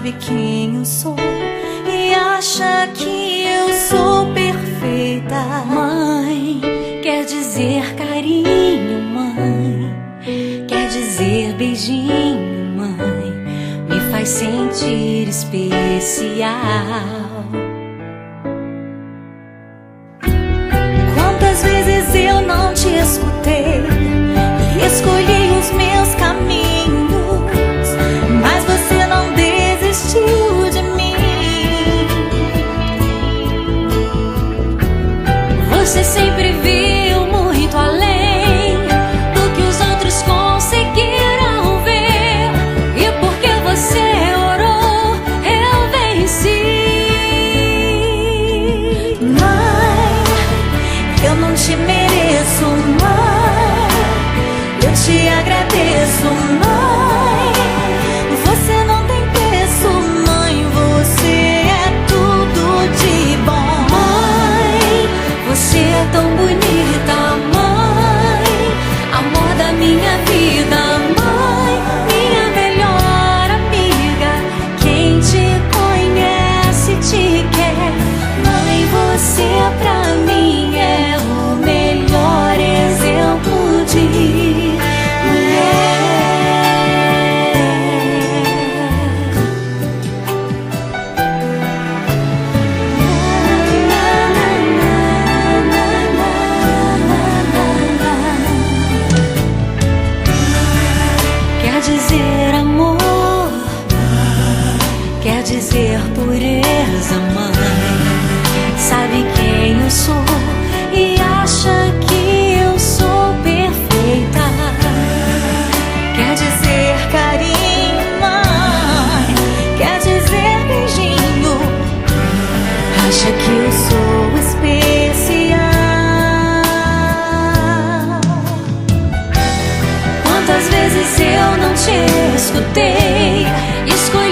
sabe quem eu sou e acha que eu sou perfeita. Mãe, quer dizer carinho, mãe, quer dizer beijinho, mãe, me faz sentir especial. Quantas vezes eu não te escutei e escolhi os meus caminhos, mas você não desistiu de mim. Você sempre viu muito além do que os outros conseguiram ver, e porque você orou, eu venci. Mãe, eu não te mereço, mãe, eu te agradeço, mãe, você não tem preço, mãe, você é tudo de bom. Mãe, você é tão bonita, mãe, amor da minha vida, mãe, minha melhor amiga, quem te conhece te quer. Mãe, você pra mim é o melhor exemplo de mulher. Quer dizer amor, quer dizer pureza, mãe, sabe quem eu sou e acha que eu sou perfeita. Quer dizer carinho, mãe, quer dizer beijinho, acha que eu sou especial. Quantas vezes eu não te escutei, escolhi